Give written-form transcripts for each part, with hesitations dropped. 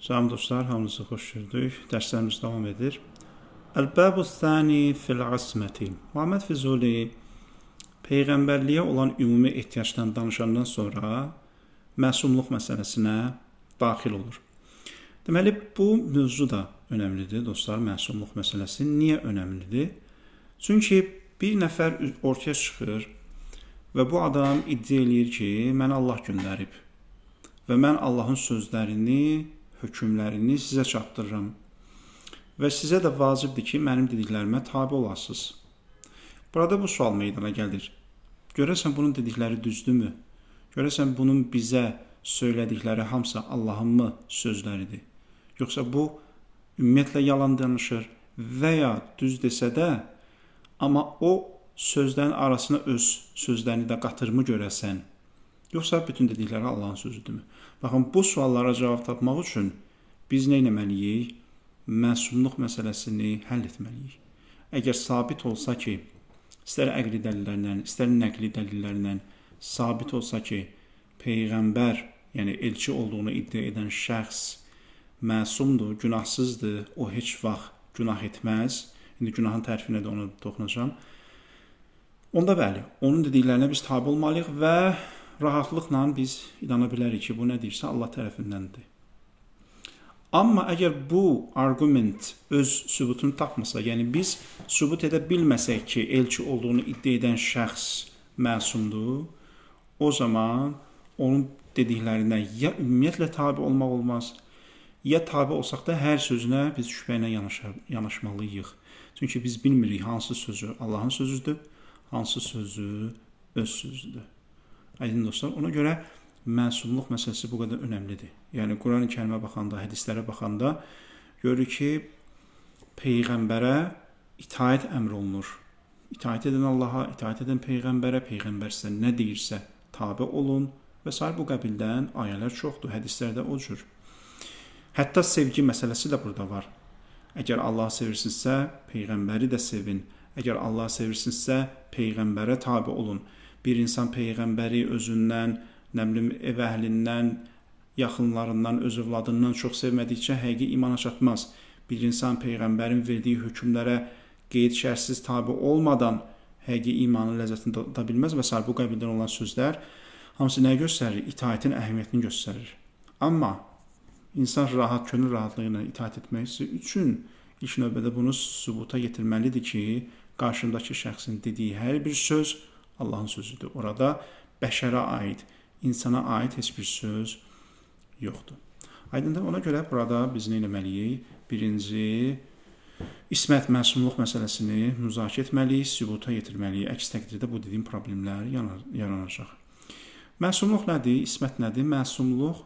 Salam dostlar, hamınızı xoş gördük. Dərslərimiz davam edir. Əl-Bəbu Thani fil-Asməti. Muhammed Füzuli peyğəmbərliyə olan ümumi ehtiyacdan danışandan sonra məsumluq məsələsinə daxil olur. Deməli, bu mövzu da önəmlidir dostlar, məsumluq məsələsi. Niyə önəmlidir? Çünki bir nəfər ortaya çıxır və bu adam iddia eləyir ki, məni Allah göndərib və mən Allahın sözlərini, hökmlərini sizə çatdırıram və sizə də vacibdir ki, mənim dediklərimə tabi olasınız. Burada bu sual meydana gəlir. Görəsən bunun dedikləri düzdürmü? Görəsən bunun bizə söylədikləri hamısı Allahın sözləridir? Yoxsa bu ümumiyyətlə yalan danışır və ya düz desə də, amma o sözlərin arasına öz sözlərini də qatırmı görəsən? Yoxsa bütün dedikləri Allahın sözüdürmü? Baxın, bu suallara cavab tapmaq üçün biz nə etməliyik? Məsumluq məsələsini həll etməliyik. Əgər sabit olsa ki, istər əqli dəlillərlə, istər nəqli dəlillərlə sabit olsa ki, Peyğəmbər, yəni elçi olduğunu iddia edən şəxs məsumdur, günahsızdır, o heç vaxt günah etməz. İndi günahın tərifinə də ona toxunacağam. Onda bəli, onun dediklərinə biz tabi olmalıyıq və rahatlıqla biz inana bilərik ki, bu nə deyirsə Allah tərəfindəndir. Amma əgər bu argument öz sübutunu tapmasa, yəni biz sübut edə bilməsək ki, elçi olduğunu iddia edən şəxs məsumdur, o zaman onun dediklərinə ya ümumiyyətlə tabi olmaq olmaz, ya tabi olsaq da hər sözünə biz şübhə ilə yanaşmalıyıq. Çünki biz bilmirik hansı sözü Allahın sözüdür, hansı sözü öz sözüdür. Aydın dostlar, ona görə məsumluq məsələsi bu qədər önəmlidir. Yəni, Quran-ı Kərimə baxanda, hədislərə baxanda görürük ki, Peyğəmbərə itaət əmr olunur. İtaət edən Allaha, itaət edən Peyğəmbərə, Peyğəmbər sizə nə deyirsə tabi olun və s. bu qəbildən ayələr çoxdur, hədislərdə o cür. Hətta sevgi məsələsi də burada var. Əgər Allah sevirsinizsə, Peyğəmbəri də sevin. Əgər Allah sevirsinizsə, Peyğəmbərə tabi olun. Bir insan Peyğəmbəri özündən, ev əhlindən, yaxınlarından, öz övladından çox sevmədikcə həqiqi imana çatmaz. Bir insan Peyğəmbərin verdiyi hökmlərə qeyd şərtsiz tabi olmadan həqiqi imanın ləzzətini da bilməz və s. bu qəbildən olan sözlər hamısı nəyə göstərir? İtaətin əhəmiyyətini göstərir. Amma insan könül rahatlığı ilə itaət etmək üçün ilk növbədə bunu sübuta yetirməlidir ki, qarşındakı şəxsin dediyi hər bir söz Allahın sözüdür. Orada bəşərə aid, insana aid heç bir söz yoxdur. Aydındır, ona görə burada biz nə etməliyik? Birinci, ismət, məsumluq məsələsini müzakirə etməliyik, sübuta yetirməliyik. Əks təqdirdə bu dediyim problemlər yaranacaq. Məsumluq nədir? İsmət nədir? Məsumluq,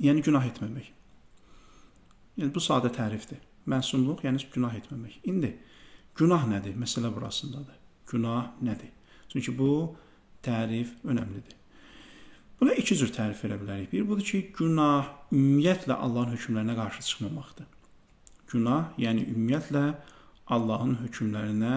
yəni günah etməmək. Yəni, bu sadə tərifdir. Məsumluq, yəni günah etməmək. İndi, günah nədir? Məsələ burasındadır. Günah nədir? Çünki bu tərif önəmlidir. Buna iki cür tərif verə bilərik. Bir budur ki, günah ümumiyyətlə Allahın hökmlərinə qarşı çıxmamaqdır. Günah, yəni ümumiyyətlə Allahın hökmlərinə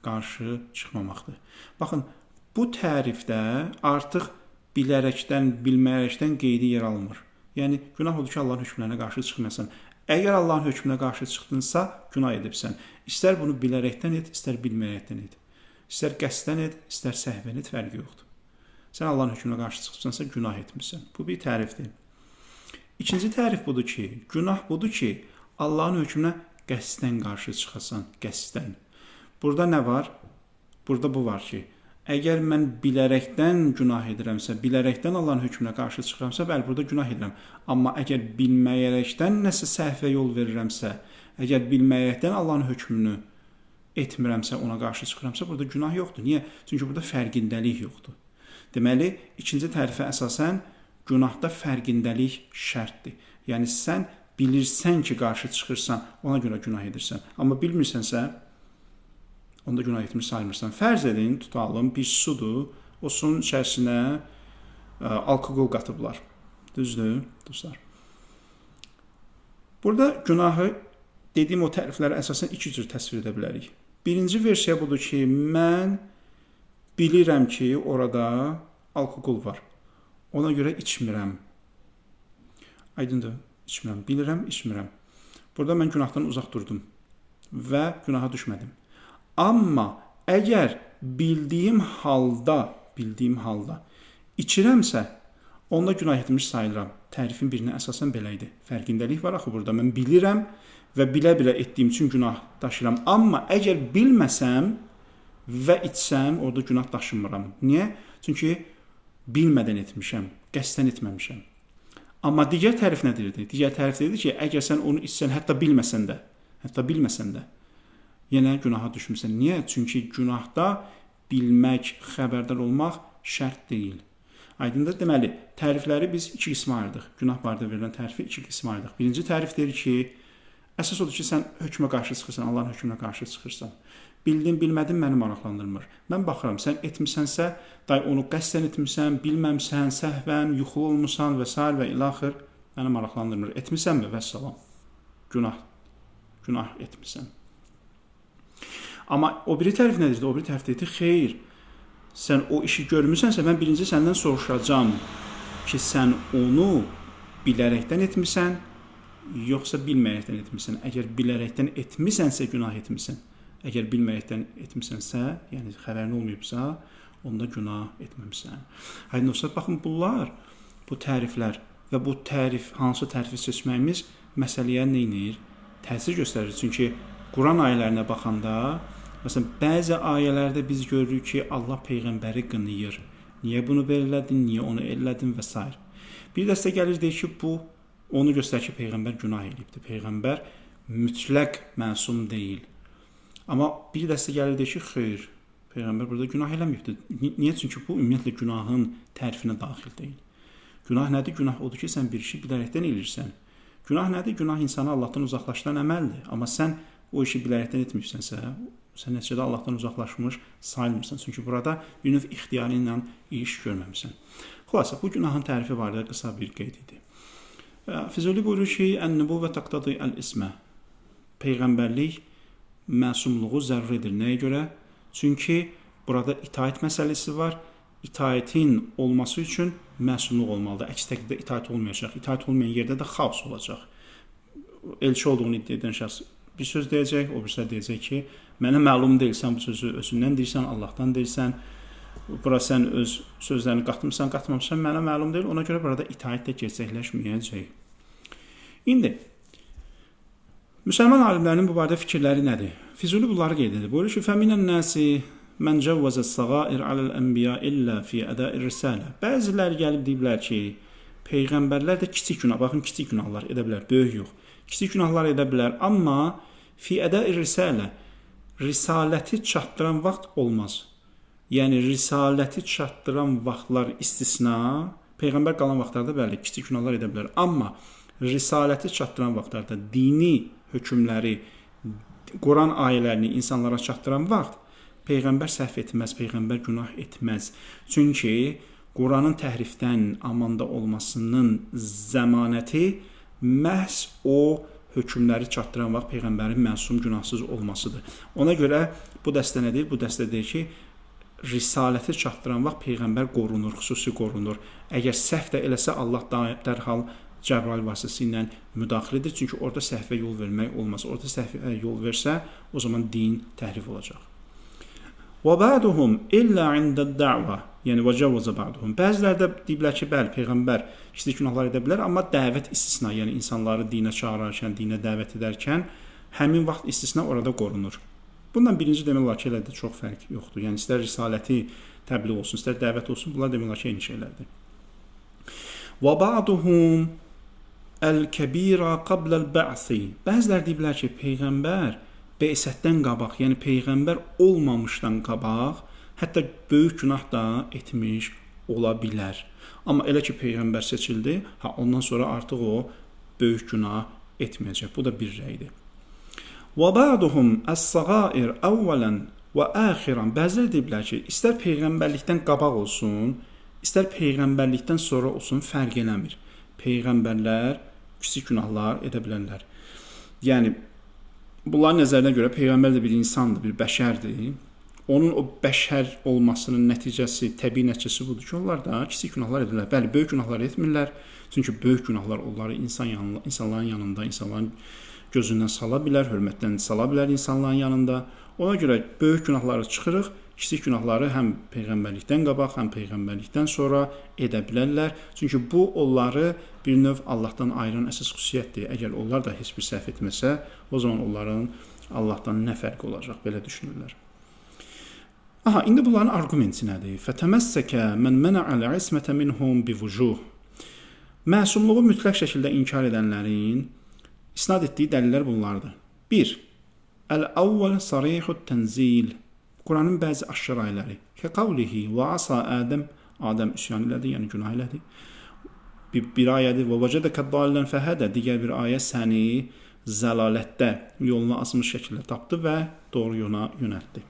qarşı çıxmamaqdır. Baxın, bu tərifdə artıq bilərəkdən, bilməyərəkdən qeydi yer almır. Yəni, günah odur ki, Allahın hökmlərinə qarşı çıxmayasan. Əgər Allahın hökmünə qarşı çıxdınsa, günah edibsən. İstər bunu bilərəkdən et, istər bilməyərəkdən et. İstər qəsdən et, istər səhvən et, fərqi yoxdur. Sən Allahın hökmünə qarşı çıxıbsansa, günah etmirsən. Bu bir tərifdir. İkinci tərif budur ki, günah budur ki, Allahın hökmünə qəsdən qarşı çıxasan, qəsdən. Burada nə var? Burada bu var ki, əgər mən bilərəkdən günah edirəmsə, bilərəkdən Allahın hökmünə qarşı çıxıramsa, bəli, burada günah edirəm. Amma əgər bilməyərəkdən nəsə səhvə yol verirəmsə, əgər bilməyərəkdən Allahın hökmünü etmirəmsə, ona qarşı çıxıramsa, burada günah yoxdur. Niyə? Çünki burada fərqindəlik yoxdur. Deməli, ikinci tərifə əsasən günahda fərqindəlik şərtdir. Yəni, sən bilirsən ki, qarşı çıxırsan, ona görə günah edirsən. Amma bilmirsənsə, onda günah etmiş saymırsan. Fərz edin, tutalım, bir sudur, o suyun içərisinə alkoqol qatıblar. Düzdür, dostlar. Burada günahı dediyim o təriflərə əsasən iki cür təsvir edə bilərik. Birinci versiya budur ki, mən bilirəm ki, orada alkoqol var. Ona görə içmirəm. Aydındır. içmirəm. Bilirəm, içmirəm. Burada mən günahdan uzaq durdum və günaha düşmədim. Amma əgər bildiyim halda içirəmsə, onda günah etmiş sayılıram. Tərifin birinə əsasən belə idi. Fərqindəlik var axı burada. Mən bilirəm və bilə-bilə etdiyim üçün günah daşıyıram. Amma əgər bilməsəm və içsəm, orada günah daşımıram. Niyə? Çünki bilmədən etmişəm, qəsdən etməmişəm. Amma digər tərif nə deyirdi? Digər tərif deyirdi ki, əgər sən onu içsən, hətta bilməsən də, yenə günaha düşmüsən. Niyə? Çünki günahda bilmək, xəbərdar olmaq şərt deyil. Aydındır? Deməli, tərifləri biz iki qismə ayırdıq. Günah barədə verilən tərifi iki qismə ayırdıq. Birinci tərif deyir ki, əsas odur ki, sən hökmə qarşı çıxırsan, Allahın hökmünə qarşı çıxırsan. Bildin, bilmədin məni maraqlandırmır. Mən baxıram, sən etmisənsə, onu qəsdən etmisən, bilməmsən, səhvən, yuxulu olmusan və s. və ilaxır, məni maraqlandırmır. Etmisənmi? Vəssalam. Günah etmisən. Amma o biri tərif nədir? O biri tərif deyir, xeyr, sən o işi görmüsənsə, mən birinci səndən soruşacağam ki, sən onu bilərəkdən etmisən, yoxsa bilməyəkdən etmisən. Əgər bilərəkdən etmisənsə, günah etmisən. Əgər bilməyəkdən etmisənsə, yəni xəbərin olmayıbsa, onda günah etməmisən. Aydın dostlar, baxın, bu təriflər və bu tərif, hansı tərifi seçməyimiz məsələyə nə edir? Təsir göstərir. Çünki Quran ayələrinə baxanda, məsələn, bəzi ayələrdə biz görürük ki, Allah Peyğəmbəri qınayır. Niyə bunu belələdin, niyə onu elədin və s. Bir dəstə gəlir, deyir ki, bu onu göstərir ki, Peyğəmbər günah edibdir. Peyğəmbər mütləq məsum deyil. Amma bir dəstə gəlir, deyir ki, xeyr, Peyğəmbər burada günah eləməyibdir. Niyə? Çünki bu ümumiyyətlə günahın tərifinə daxil deyil. Günah nədir? Günah odur ki, sən bir işi bilərəkdən eləyirsən. Günah nədir? Günah insanı Allahdan uzaqlaşdıran əməldir. Amma sən o işi bilərəkdən etmirsənsə, sən nəticədə Allahdan uzaqlaşmış sayılmırsan. Çünki burada bir növ ixtiyarı ilə iş görməmisən. Xülasə, bu günahın tərifi barədə qısa bir qeyd idi. Füzuli buyurur ki, ən-nübuvvə təqtədi əl-ismə. Peyğəmbərlik məsumluğu zəruridir. Nəyə görə? Çünki burada itaət məsələsi var. İtaətin olması üçün məsumluq olmalıdır. Əks təqdirdə itaət olmayacaq. İtaət olmayan yerdə də xaos olacaq. Elçi olduğunu iddia edən şəxs bir söz deyəcək, o birisi deyəcək ki, mənə məlum deyil, sən bu sözü özündən deyirsən, Allahdan deyirsən, bura sən öz sözlərini qatmısan, qatmamışsan, mənə məlum deyil, ona görə burada itaət də gerçəkləşməyəcək. İndi, müsəlman alimlərinin bu barədə fikirləri nədir? Füzuli bunları qeyd edir. Buyurur ki, فَمِنَ النَّاسِ مَنْ جَوَّزَ الصَّغَائِرَ عَلَى الْأَنْبِيَاءِ إِلَّا فِي أَدَاءِ الرِّسَالَةِ. Bəziləri gəlib deyiblər ki, peyğəmbərlər də kiçik günah, baxın, kiçik günahlar edə bilər, böyük yox. Kiçik günahlar edə bilər, amma fi ədə-i risalə, risaləti çatdıran vaxt olmaz. Yəni, risaləti çatdıran vaxtlar istisna, peyğəmbər qalan vaxtlarda bəli, kiçik günahlar edə bilər. Amma risaləti çatdıran vaxtlarda dini hökmləri, Quran ayələrini insanlara çatdıran vaxt, peyğəmbər səhv etməz, peyğəmbər günah etməz. Çünki Quranın təhrifdən amanda olmasının zəmanəti məhz o hökmləri çatdıran vaxt peyğəmbərin məsum, günahsız olmasıdır. Ona görə bu dəstə nədir? Bu dəstə deyir ki, risaləti çatdıran vaxt peyğəmbər qorunur, xüsusi qorunur. Əgər səhv də eləsə, Allah dərhal Cəbrail vasitəsilə müdaxilədir. Çünki orada səhvə yol vermək olmaz. Orada səhvə yol versə, o zaman din təhrif olacaq. وَبَعْدُهُمْ إِلَّا عِنْدَ الدَّعْوَةِ. Yəni, وَجَوَّزَ بَعْدُهُمْ. Bəziləri də deyiblər ki, bəli, peyğəmbər kiçik günahlar edə bilər, amma dəvət istisna, yəni insanları dinə çağırarkən, dinə dəvət edərkən həmin vaxt istisna orada qorunur. Bundan birinci demək olar ki, elə də çox fərq yoxdur. Yəni, istər risaləti təbliğ olsun, istər dəvət olsun, bunlar demək olar ki, eyni şeylərdir. وَبَعْدُهُمْ الْكَبِيرَ قَبْلَ الْبَعْثِ. Bəziləri deyiblər ki, peyğəmbər Beysətdən qabaq, yəni peyğəmbər olmamışdan qabaq, hətta böyük günah da etmiş ola bilər. Amma elə ki, peyğəmbər seçildi, ondan sonra artıq o böyük günah etməyəcək. Bu da bir rəydir. وَبَعْدُهُمْ الصَّغَائِرْ أَوَّلًا وَآخِرًا. Bəziləri deyiblər ki, istər peyğəmbərlikdən qabaq olsun, istər peyğəmbərlikdən sonra olsun, fərq eləmir. Peyğəmbərlər kiçik günahlar edə bilərlər. Yəni, bunların nəzərinə görə peyğəmbər də bir insandır, bir bəşərdir. onun o bəşər olmasının nəticəsi, təbii nəticəsi budur ki, onlar da kiçik günahlar edirlər. Bəli, böyük günahlar etmirlər. Çünki böyük günahlar onları insanların yanında, insanların gözündən sala bilər, hörmətdən sala bilər insanların yanında. Ona görə böyük günahları çıxırıq, kiçik günahları həm peyğəmbərlikdən qabaq, həm peyğəmbərlikdən sonra edə bilərlər. Çünki bu onları bir növ Allahdan ayıran əsas xüsusiyyətdir. Əgər onlar da heç bir səhv etməsə, o zaman onların Allahdan nə fərqi olacaq, belə düşünürlər. Aha, indi bunların argumenti nədir? Fətəməssəkə mən mənə'əl ismətə minhum bivucuh. Məsumluğu mütləq şəkildə inkar edənlərin isnad etdiyi dəlillər bunlardır. 1. Əl-əvvəl sarihut tənzil. Quranın bəzi aşkar ayələri. Kəqavlihi və asa Ədəm. Adəm üsyan elədi, yəni günah elədi. Bir ayədir. Və vəcədəkə dallən fəhədə. Digər bir ayə səni zəlalətdə yoluna asmış şəkildə tapdı və doğru yola yönəltdi.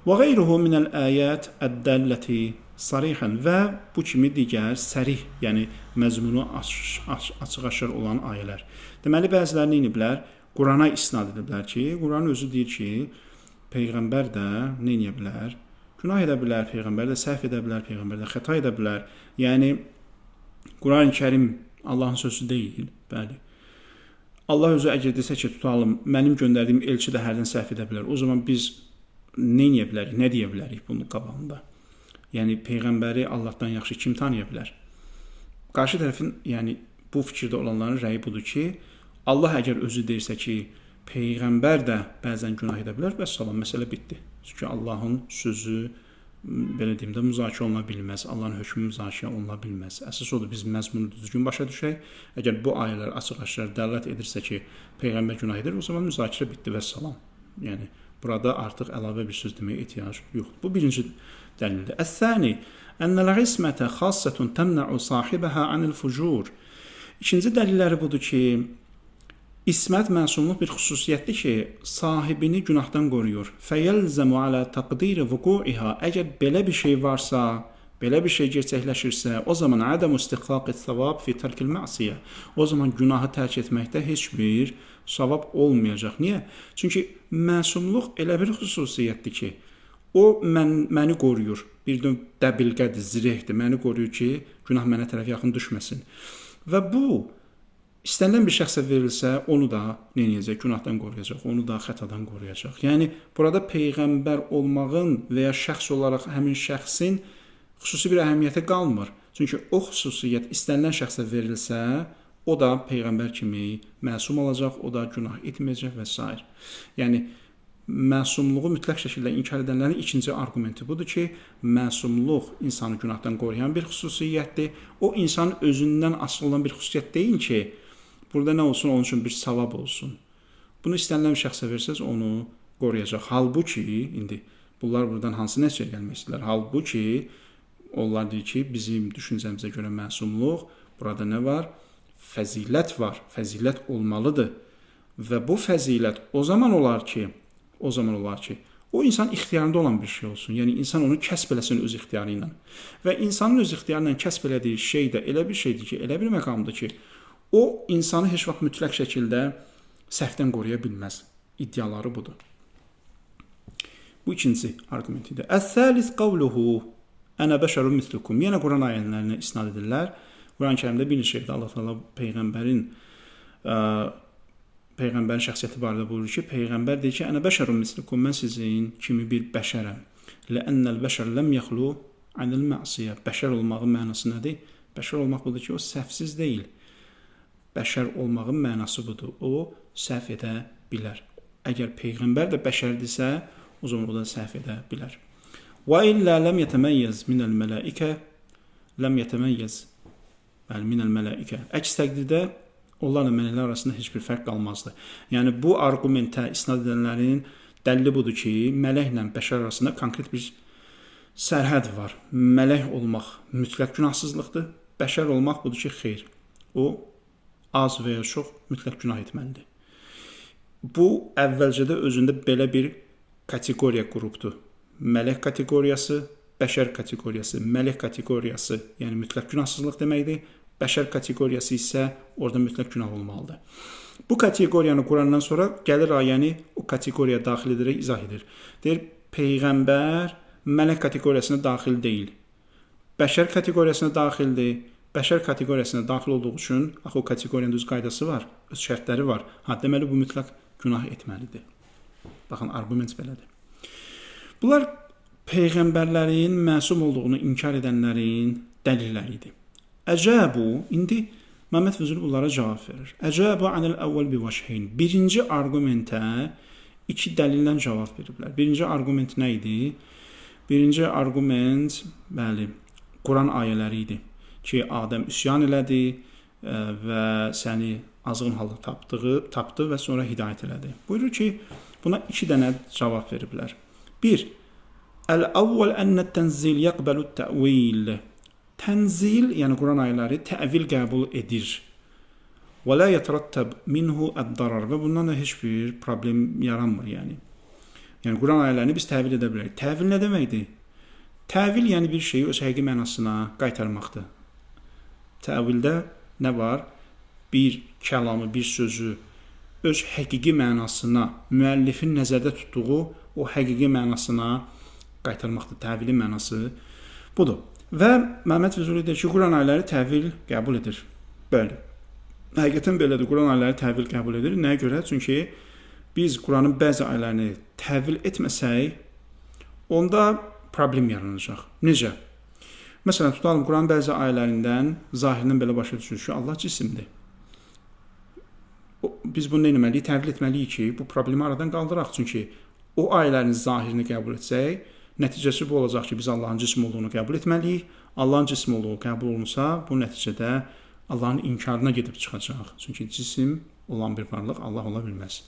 Və qeyruhu minəl əyət əddəlləti sarihən və bu kimi digər sərih, yəni məzmunu açıq-aşkar olan ayələr. Deməli, bəzilərini iniblər, Qurana isnad ediblər ki, Quran özü deyir ki, Peyğəmbər də nə edə bilər? Günah edə bilər, Peyğəmbər də səhv edə bilər, Peyğəmbər də xəta edə bilər. Yəni, Quran-ı Kərim Allahın sözü deyil, bəli. Allah özü əgər desə ki, tutalım, mənim göndərdiyim elçi də hərdən səhv edə bilər. O zaman biz nə edə bilərik, nə deyə bilərik bunun qabağında? Yəni, Peyğəmbəri Allahdan yaxşı kim tanıya bilər? Qarşı tərəfin, yəni, bu fikirdə olanların rəyi budur ki, Allah əgər özü deyirsə ki, Peyğəmbər də bəzən günah edə bilər və salam, məsələ bitdi. Çünki Allahın sözü, belə deyim də, müzakirə oluna bilməz. Allahın hökmü müzakirə oluna bilməz. Əsas odur, biz məzmunu düzgün başa düşək. Əgər bu ayələr açıq-aşkar dəlalət edirsə ki, Peyğəmbər günah edir, o zaman müzakirə bitdi və salam. Yəni, burada artıq əlavə bir söz deməyə ehtiyac yoxdur. Bu birinci dəlildir. Əs-sani, ənəl ismətə xassətun təmnə'u sahibəhə anil fucur. İkinci dəlilləri budur ki, İsmət məsumluq bir xüsusiyyətdir ki, sahibini günahdan qoruyur. Fəyəlzəmu alə təqdiri vuku'iha. Əgər belə bir şey varsa, belə bir şey gerçəkləşirsə, o zaman ədəm istiqlaq et-savab fi tərkil məsiyə. O zaman günahı tərk etməkdə heç bir savab olmayacaq. Niyə? Çünki məsumluq elə bir xüsusiyyətdir ki, o məni qoruyur. Bir növ dəbilqədir, zirehdir. Məni qoruyur ki, günah mənə tərəf yaxın düşməsin. Və bu, İstənilən bir şəxsə verilsə, onu da nə edəcək? Günahdan qoruyacaq, onu da xətadan qoruyacaq. Yəni, burada Peyğəmbər olmağın və ya şəxs olaraq həmin şəxsin xüsusi bir əhəmiyyəti qalmır. Çünki o xüsusiyyət istənilən şəxsə verilsə, o da Peyğəmbər kimi məsum olacaq, o da günah etməyəcək və s. Yəni, məsumluğu mütləq şəkildə inkar edənlərin ikinci argumenti budur ki, məsumluq insanı günahdan qoruyan bir xüsusiyyətdir. O, insanın özündən asılı olan bir xüsusiyyət deyil ki, burada nə olsun, onun üçün bir savab olsun. Bunu istənilən bir şəxsə versəz, onu qoruyacaq. Halbuki, indi bunlar buradan hansı nəticəyə gəlmək istəyirlər? Halbuki, onlar deyir ki, bizim düşüncəmizə görə məsumluq, burada nə var? Fəzilət var, fəzilət olmalıdır. Və bu fəzilət o zaman olar ki, o insan ixtiyarında olan bir şey olsun. Yəni, insan onu kəsb eləsin öz ixtiyarı ilə. Və insanın öz ixtiyarı ilə kəsb elədiyi şey də elə bir şeydir ki, elə bir məqamdır ki, o insanı heç vaxt mütləq şəkildə səhvdən qoruya bilməz. İddiaları budur. Bu ikinci argumentidir. Əs-səlis qavluhu ənə bəşərun mislukum. Yenə Quran ayələrinə isnad edirlər. Quran-ı Kərimdə bir şeydə Allah Teala Peyğəmbərin şəxsiyyəti barədə buyurur ki, Peyğəmbər deyir ki, ənə bəşərun mislukum, mən sizin kimi bir bəşərəm. Ləənnəl bəşər ləm yəxlu anil məsiyə. Bəşər olmağın mənası nədir? Bəşər olmaq budur ki, o səhvsiz deyil. Bəşər olmağın mənası budur. O, səhv edə bilər. Əgər Peyğəmbər də bəşərdirsə, o zaman o da səhv edə bilər. Və illə ləm yətəməyyəz minəl mələikə, ləm yətəməyyəz minəl mələikə. Əks təqdirdə, onlarla mələklər arasında heç bir fərq qalmazdı. Yəni, bu argumentə isnad edənlərin dəlili budur ki, mələklə bəşər arasında konkret bir sərhəd var. Mələk olmaq mütləq günahsızlıqdır. Bəşər olmaq budur ki, xeyr. O, az və ya çox mütləq günah etməlidir. Bu, əvvəlcədə özündə belə bir kateqoriya qrupdur. Mələk kateqoriyası, bəşər kateqoriyası, mələk kateqoriyası, yəni mütləq günahsızlıq deməkdir. Bəşər kateqoriyası isə orada mütləq günah olmalıdır. Bu kateqoriyanı Qurandan sonra gəlir ayəni o kateqoriyaya daxil edərək izah edir. Deyir, peyğəmbər mələk kateqoriyasına daxil deyil. Bəşər kateqoriyasına daxildir. Bəşər kateqoriyasına daxil olduğu üçün axı o kateqoriyanın öz qaydası var, öz şərtləri var. Deməli bu mütləq günah etməlidir. Baxın, arqument belədir. Bunlar peyğəmbərlərin məsum olduğunu inkar edənlərin dəlilləri idi. Əcəbu, indi Məmməd Füzuli bunlara cavab verir. Əcəbu anil əvvəl bi vəşheyn. Birinci arqumentə iki dəlillə cavab veriblər. Birinci arqument nə idi? Birinci arqument, bəli, Quran ayələri idi ki, Adəm üsyan elədi və səni azğın halda tapdı və sonra hidayət elədi. Buyurur ki, buna iki dənə cavab veriblər. Bir, əl-əvvəl ənət-tənzil yəqbəlu təvil. Tənzil, yəni Quran ayələri təvil qəbul edir. Və la yətərəttəb minhu əd-darar və bundan da heç bir problem yaranmır, yəni. Yəni Quran ayələrini biz təvil edə bilərik. Təvil nə deməkdir? Təvil yəni bir şeyi öz həqiqi mənasına qaytarmaqdır. Təvildə nə var? Bir kəlamı, bir sözü öz həqiqi mənasına, müəllifin nəzərdə tutduğu o həqiqi mənasına qaytarmaqdır. Təvilin mənası budur. Və Məmməd Füzuli deyir ki, Quran ayələri təvil qəbul edir. Bəli. Həqiqətən belədir. Quran ayələri təvil qəbul edir. Nəyə görə? Çünki biz Quranın bəzi ayələrini təvil etməsək, onda problem yaranacaq. Necə? Məsələn, tutalım, Quranın bəzi ayələrindən zahirindən belə başa düşürük ki, Allah cisimdir. Biz bunu nə etməliyik? Təvil etməliyik ki, bu problemi aradan qaldıraq. Çünki o ayələrin zahirini qəbul etsək, nəticəsi bu olacaq ki, biz Allahın cism olduğunu qəbul etməliyik. Allahın cism olduğu qəbul olunsa, bu nəticədə Allahın inkarına gedib çıxacaq. Çünki cisim olan bir varlıq Allah ola bilməz.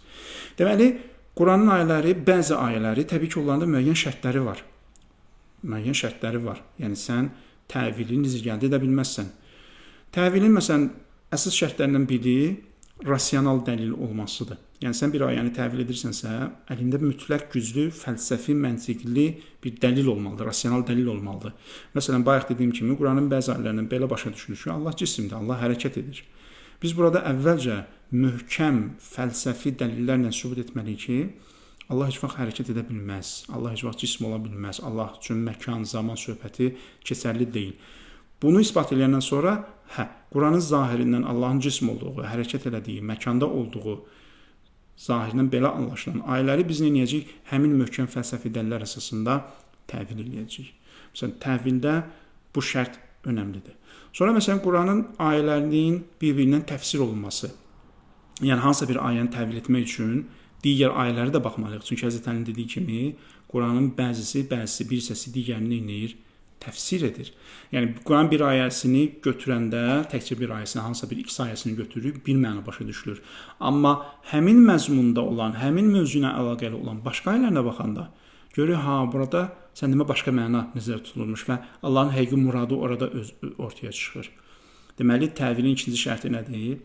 Deməli, Quranın ayələri, bəzi ayələri, təbii ki, onlarda müəyyən şərtləri var. Müəyyən şərtləri var. Yəni, sən təvili nizgəldə edə bilməzsən. Təvilin, məsələn, əsas şərtlərindən biri rasional dəlil olmasıdır. Yəni, sən bir ayəni təvil edirsənsə, əlində mütləq güclü, fəlsəfi, məntiqli bir dəlil olmalıdır, rasional dəlil olmalıdır. Məsələn, bayaq dediyim kimi, Quranın bəzi ayələrindən belə başa düşülür ki, Allah cisimdir, Allah hərəkət edir. Biz burada əvvəlcə möhkəm, fəlsəfi dəlillərlə sübut etməliyik ki, Allah heç vaxt hərəkət edə bilməz, Allah heç vaxt cism ola bilməz, Allah üçün məkan, zaman söhbəti keçərli deyil. Bunu isbat edəndən sonra, Quranın zahirindən Allahın cism olduğu, hərəkət elədiyi, məkanda olduğu, zahirindən belə anlaşılan ayələri biz nə edəcəyik? Həmin möhkəm fəlsəfi dəlillər əsasında təvil edəcəyik. Məsələn, təvildə bu şərt önəmlidir. Sonra, məsələn, Quranın ayələrinin bir-birindən təfsir olunması. Yəni, hansısa bir ayəni təvil etmək üçün digər ayələri də baxmalıyıq. Çünki Həzrət Əlinin dediyi kimi, Quranın bəzisi, bir hissəsi digərini eləyir, təfsir edir. Yəni, Quran bir ayəsini götürəndə, təkcə bir ayəsini, hansısa bir X ayəsini götürüb, bir məna başa düşülür. Amma həmin məzmunda olan, həmin mövzuna əlaqəli olan başqa ayələrinə baxanda, görür, burada sən demə başqa məna nəzərdə tutulmuş və Allahın həqiqi muradı orada ortaya çıxır. Deməli, təvilin ikinci şərti nədir?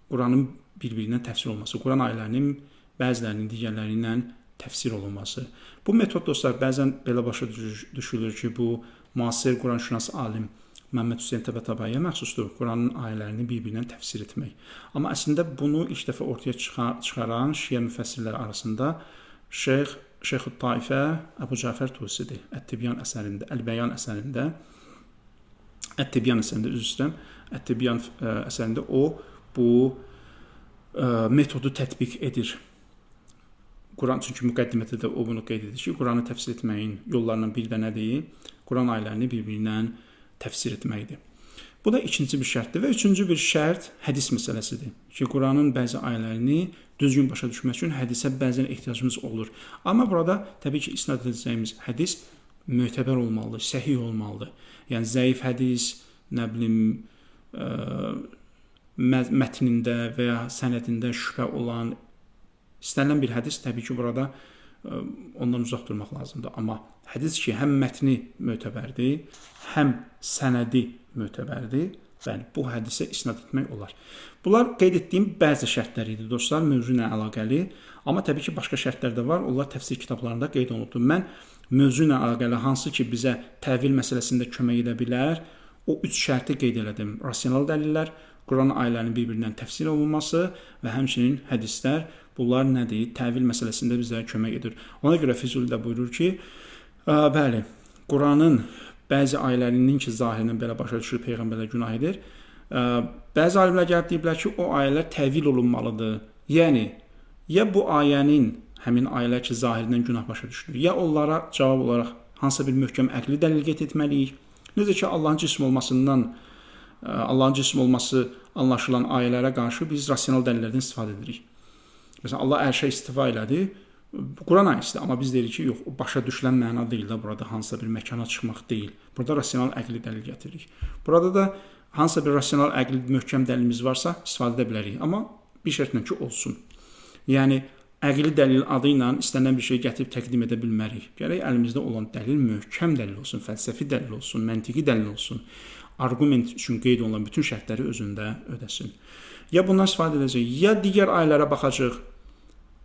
Quranın bir-birindən təfsir olması, Quran ayələrinin bəzilərinin digərləri ilə təfsir olunması. Bu metod, dostlar, bəzən belə başa düşülür ki, bu müasir Quranşünas alim Məmməd Hüseyn Təbətəbaiyə məxsusdur, Quranın ayələrini bir-birindən təfsir etmək. Amma əslində bunu ilk dəfə ortaya çıxaran şiə müfəssirlər arasında Şeyx-ü Taifə Əbu Cəfər Tusidir. Ət-Tibyan əsərində, Əl-Bəyan əsərində, Ət-Tibyan əsərində o bu metodu tətbiq edir. Quran, çünki müqəddimədə də o bunu qeyd edir ki, Quranı təfsir etməyin yollarından biri də nədir? Quran ayələrini bir-birindən təfsir etməkdir. Bu da ikinci bir şərtdir və üçüncü bir şərt hədis məsələsidir. Ki, Quranın bəzi ayələrini düzgün başa düşmək üçün hədisə bəzən ehtiyacımız olur. Amma burada təbii ki, isnad edəcəyimiz hədis mötəbər olmalıdır, səhih olmalıdır. Yəni, zəif hədis, nə bilim, mətnində və ya sənədində şübhə olan istənilən bir hədis təbii ki, burada ondan uzaq durmaq lazımdır. Amma hədis ki, həm mətni mötəbərdir, həm sənədi mötəbərdir, bəli, bu hədisə isnad etmək olar. Bunlar qeyd etdiyim bəzi şərtlər idi, dostlar, mövzu ilə əlaqəli. Amma təbii ki, başqa şərtlər də var, onlar təfsir kitablarında qeyd olunubdur. Mən mövzu ilə əlaqəli hansı ki, bizə təvil məsələsində kömək edə bilər, o 3 şərti qeyd elədim. Rasional dəlillər, Quran ayələrinin bir-birindən təfsir olunması və həmçinin hədislər. Bunlar nədir? Təvil məsələsində bizə kömək edir. Ona görə Füzuli də buyurur ki, bəli, Quranın bəzi ayələrinin ki, zahirindən belə başa düşülür, peyğəmbərlər günah edir. Bəzi alimlər gəlib deyiblər ki, o ayələr təvil olunmalıdır. Yəni, ya bu ayənin, həmin ayələr ki, zahirindən günah başa düşülür, ya onlara cavab olaraq hansısa bir möhkəm əqli dəlil etməliyik. Necə ki, Allahın cism olması anlaşılan ayələrə qarşı biz rasional dəlillərdən istifadə edirik. Məsələn, Allah ərşə istifa elədi, Quran ayəsidir, amma biz deyirik ki, yox, o başa düşülən məna deyil də, burada hansısa bir məkana çıxmaq deyil. Burada rasional əqli dəlil gətiririk. Burada da hansısa bir rasional əqli möhkəm dəlilimiz varsa, istifadə edə bilərik, amma bir şərtlə ki, olsun. Yəni, əqli dəlil adı ilə istənilən bir şey gətirib təqdim edə bilmərik. Gərək əlimizdə olan dəlil möhkəm dəlil olsun, fəlsəfi dəlil olsun, məntiqi dəlil olsun. Argument üçün qeyd olunan bütün şərtləri özündə ödəsin. Ya bundan istifadə edəcək, ya digər ayələrə baxacaq.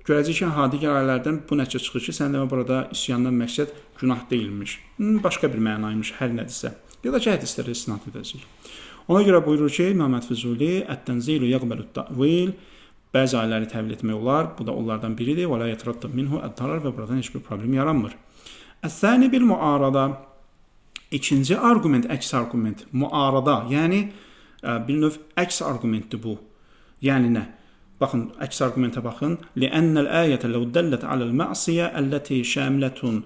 Görəcək ki, digər ayələrdən bu nəticə çıxır ki, sən demə burada isyandan məqsəd günah deyilmiş. Başqa bir mənaymış, hər nədirsə. Ya da ki, hədislərə istinad edəcək. Ona görə buyurur ki, Məhəmməd Füzuli, Ət-Tənzilu yəqbəlu təvil, bəzi ayələri təvil etmək olar, bu da onlardan biridir. Və la yetaraddad minhu ət-darar və buradan heç bir problem yaranmır. Əs-sani bil muarada, ikinci argument, əks argument, muarada, yəni bir növ əks argumentdir bu. Yəni nə? Baxın, əks argumentə baxın. Li'annal ayətə law dallat alal ma'siyə allati şamilətun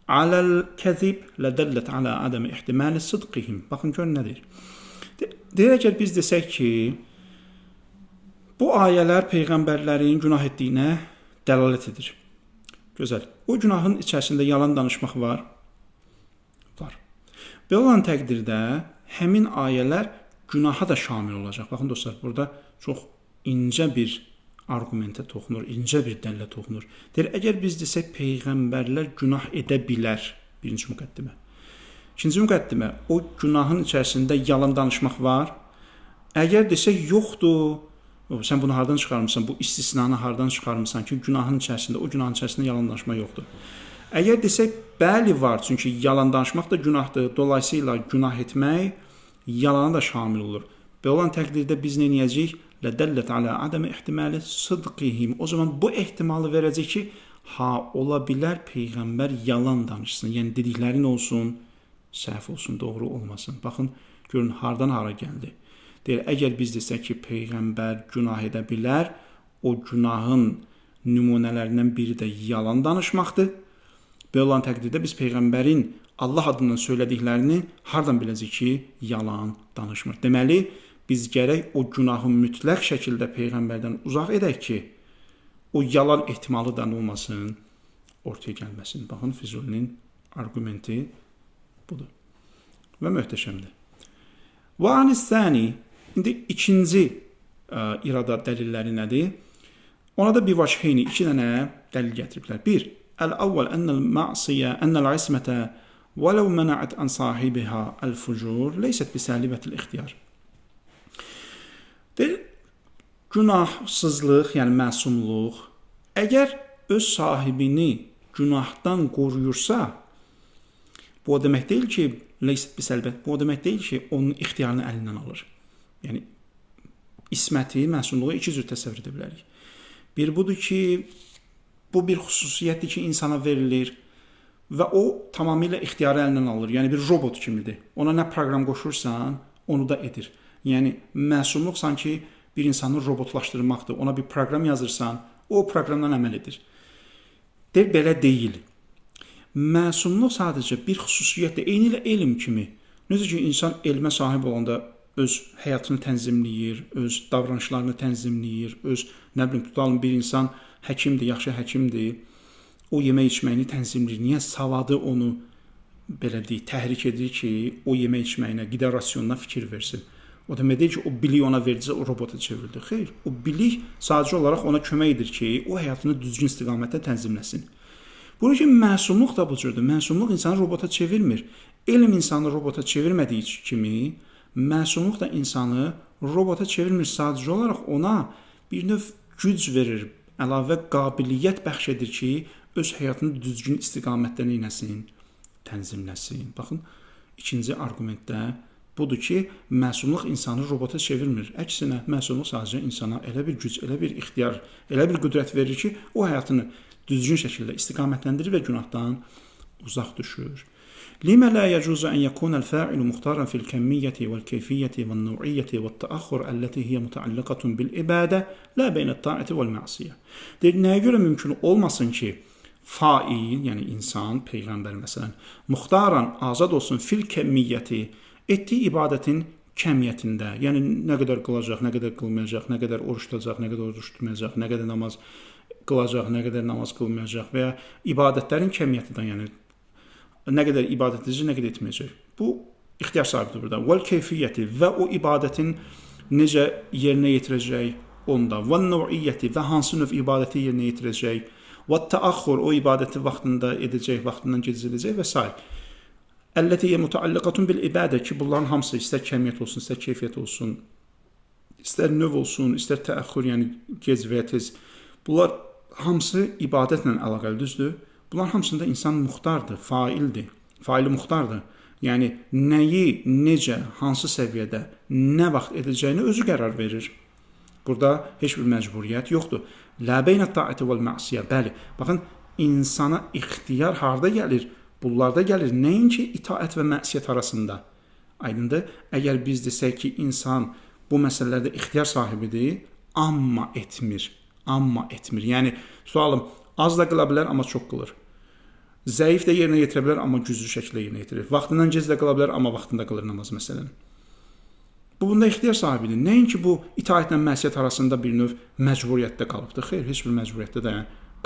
alal kəzib ladallat ala adam ihtimal sidqihim. Baxın gör nədir? Deyək ki, biz desək ki, bu ayələr peyğəmbərlərin günah etdiyinə dəlalət edir. Gözəl. O günahın içərisində yalan danışmaq var. Var. Belə olan təqdirdə həmin ayələr günaha da şamil olacaq. Baxın dostlar, burada çox incə bir argumentə toxunur, incə bir dəllə toxunur. Deyir, əgər biz desək peyğəmbərlər günah edə bilər, birinci müqəddimə. İkinci müqəddimə, o günahın içərisində yalan danışmaq var. Əgər desək yoxdur, sən bunu hardan çıxarmısan, bu istisnanı hardan çıxarmısan ki, günahın içərisində yalan danışma yoxdur. Əgər desək bəli var, çünki yalan danışmaq da günahdır, dolayısıyla günah etmək yalana da şamil olur. Belə olan təqdirdə biz nə edəcəyik? Lədəllət alə adəmə ehtimali sıdqihim. O zaman bu ehtimalı verəcək ki, ola bilər peyğəmbər yalan danışsın. Yəni dediklərin olsun, səhv olsun, doğru olmasın. Baxın, görün hardan hara gəldi. Deyir, əgər biz desək ki, peyğəmbər günah edə bilər, o günahın nümunələrindən biri də yalan danışmaqdır. Belə olan təqdirdə biz peyğəmbərin Allah adından söylədiklərini hardan biləcək ki, yalan danışmır. Deməli, biz gərək o günahı mütləq şəkildə peyğəmbərdən uzaq edək ki, o yalan ehtimalı da olmasın, ortaya gəlməsin. Baxın, Füzulinin argumenti budur. Və möhtəşəmdir. Və anis-sani, indi ikinci irada dəlilləri nədir? Ona da bir vəchheyni, iki dənə dəlil gətiriblər. Bir, əl-əvvəl ənəl-ma'siyyə, ənəl-ismətə وَلَوْ مَنَعَتْ عَنْ صَاحِبِهَا الْفُجُورِ لَيْسَتْ بِسَالِبَةِ الْاِخْتِيَارِ Günahsızlıq, yəni məsumluq, əgər öz sahibini günahdan qoruyursa, bu o demək deyil ki, لَيْسَتْ بِسَالِبَةِ, bu o demək deyil ki, onun ixtiyarını əlindən alır. Yəni, isməti, məsumluğu iki cür təsəvvür edə bilərik. Bir budur ki, bu bir xüsusiyyətdir ki, insana verilir və o tamamilə ixtiyarı əlindən alır. Yəni bir robot kimidir. Ona nə proqram qoşursan, onu da edir. Yəni məsumluq sanki bir insanı robotlaşdırmaqdır. Ona bir proqram yazırsan, o proqramdan əməl edir. Belə deyil. Məsumluq sadəcə bir xüsusiyyətdir. Eynilə elm kimi. Necə ki, insan elmə sahib olanda öz həyatını tənzimləyir, öz davranışlarını tənzimləyir, tutalım bir insan həkimdir, yaxşı həkimdir. O yemək içməyini tənzimləyir. Niyə? Savadı onu belə deyək, təhrik edir ki, o yemək içməyinə, qida rasionuna fikir versin. O demək deyil ki, o bilik ona verdisə, o robota çevrildi. Xeyr, o bilik sadəcə olaraq ona kömək edir ki, o həyatını düzgün istiqamətdə tənzimləsin. Bunun ki, məsumluq da bu cürdür. Məsumluq insanı robota çevirmir. Elm insanı robota çevirmədiyi kimi, məsumluq da insanı robota çevirmir. Sadəcə olaraq ona bir növ güc verir, əlavə qabiliyyət bəxş edir ki, öz həyatını düzgün istiqamətdə neynəsin, tənzimləsin. Baxın, ikinci argumentdə budur ki, məsumluq insanı robota çevirmir. Əksinə, məsumluq sadəcə insana elə bir güc, elə bir ixtiyar, elə bir qüdrət verir ki, o həyatını düzgün şəkildə istiqamətləndirir və günahdan uzaq düşür. لما لا يجوز أن يكون الفاعل مختارا في الكمية والكيفية والنوعية والتأخر التي هي متعلقة بالإبادة لا بين الطاعة والمعصية. Nəyə görə mümkün olmasın ki, fail, yəni insan, peyğəmbər məsələn, muxtaran azad olsun fil kəmmiyyəti, etdiyi ibadətin kəmiyyətində, yəni nə qədər qılacaq, nə qədər qılmayacaq, nə qədər oruç tutacaq, nə qədər oruç tutmayacaq, nə qədər namaz qılacaq, nə qədər namaz qılmayacaq və ya ibadətlərin kəmiyyətindən, yəni nə qədər ibadət edəcək, nə qədər etməyəcək. Bu ixtiyar sahibidir burada. Vəl keyfiyyəti və o ibadətin necə yerinə yetirəcək onda. Vəl nəv'iyyəti və hansı növ ibadəti yerinə yetirəcək. Və təəxxur o ibadəti vaxtında edəcək, vaxtından gecikdirəcək və s. Əlləti mutaalliqatun bil ibadə ki, bunların hamısı istər kəmiyyət olsun, istər keyfiyyət olsun, istər növ olsun, istər təəxxür, yəni gec və ya tez. Bunlar hamısı ibadətlə əlaqəli, düzdür? Bunların hamısında insan muxtardır, faildir, faili muxtardır. Yəni, nəyi, necə, hansı səviyyədə, nə vaxt edəcəyini özü qərar verir. Burada heç bir məcburiyyət yoxdur. Lə beynə taati vəl məsiyə. Bəli, baxın, insana ixtiyar harada gəlir? Bunlarda gəlir. Nəinki itaət və məsiyyət arasında. Aydındır? Əgər biz desək ki, insan bu məsələlərdə ixtiyar sahibidir, amma etmir. Yəni, sualım, az da qıla bilər, amma çox qılır. Zəif də yerinə yetirə bilər, amma güclü şəkildə yerinə yetirir. Vaxtından gec də qıla bilər, amma vaxtında qılır namaz məsələn. Bu, bunda ixtiyar sahibidir. Nəinki bu, itaətlə məsiyyət arasında bir növ məcburiyyətdə qalıbdır. Xeyr, heç bir məcburiyyətdə də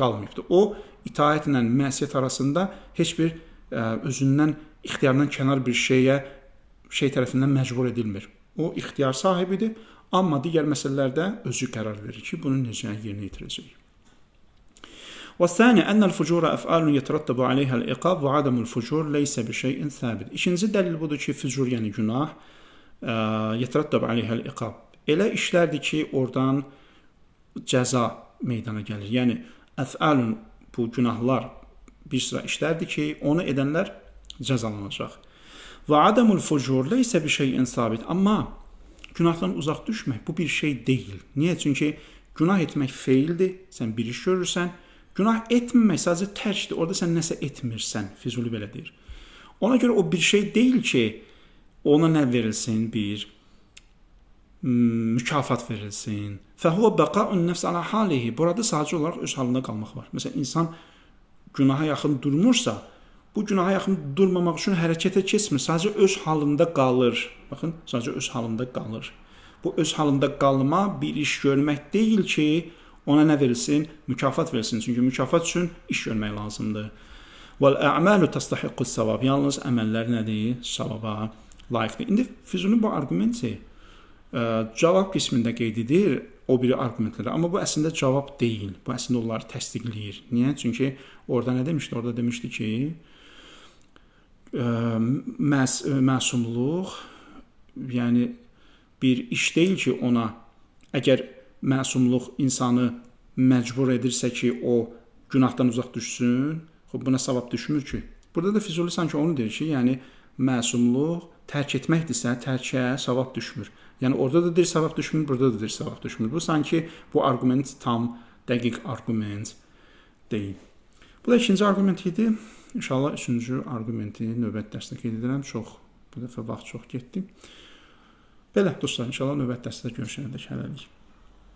qalmayıbdır. O, itaətlə məsiyyət arasında heç bir özündən, ixtiyarından kənar bir şey tərəfindən məcbur edilmir. O, ixtiyar sahibidir, amma digər məsələlərdə özü qərar verir ki, bunu necə yerinə yetirəcək. والثاني أن الفجور أفعال يترتب عليها العقاب وعدم الفجور ليس بشيء ثابت. İkinci dəlil budur ki, fücur yəni günah يترتب عليها العقاب. Elə işlərdir ki, oradan cəza meydana gəlir. Yəni əf'alun bu günahlar bir sıra işlərdir ki, onu edənlər cəzalanacaq. Və adamul fucur leysə bir şeyin sabit. Amma günahdan uzaq düşmək bu bir şey deyil. Niyə? Çünki günah etmək feildir. Sən bir iş görürsən. Günah etməmək sadəcə tərkdir. Orada sən nəsə etmirsən. Füzuli belə deyir. Ona görə o bir şey deyil ki, ona nə verilsin? Bir mükafat verilsin. Fəhvə bəqa'un nəfs alə halihi. Burada sadəcə olaraq öz halında qalmaq var. Məsələn, insan günaha yaxın durmursa, bu günaha yaxın durmamaq üçün hərəkətə keçmir. Sadəcə öz halında qalır. Baxın, sadəcə öz halında qalır. Bu öz halında qalma bir iş görmək deyil ki, ona nə verilsin? Mükafat verilsin. Çünki mükafat üçün iş görmək lazımdır. Vəl-ə'məlu təstəhiqqus savab. Yalnız əməllər nədir? Savaba layiqdir. İndi Füzulinin bu argumenti cavab qismində qeyd edir o biri argumentlərə. Amma bu əslində cavab deyil. Bu əslində onları təsdiqləyir. Niyə? Çünki orada nə demişdi? Orada demişdi ki, məsumluq yəni bir iş deyil ki, ona əgər məsumluq insanı məcbur edirsə ki, o günahdan uzaq düşsün, buna savab düşmür ki. Burada da Füzuli sanki onu deyir ki, yəni məsumluq tərk etməkdirsə, tərkə savab düşmür. Yəni orada da deyir savab düşmür, burada da deyir savab düşmür. Bu sanki bu argument tam dəqiq argument deyil. Bu da ikinci argument idi. İnşallah üçüncü argumenti növbət dərsdə qeyd edirəm. Bu dəfə vaxt çox getdi. Belə dostlar, inşallah növbət dərsdə görüşənədək hələlik.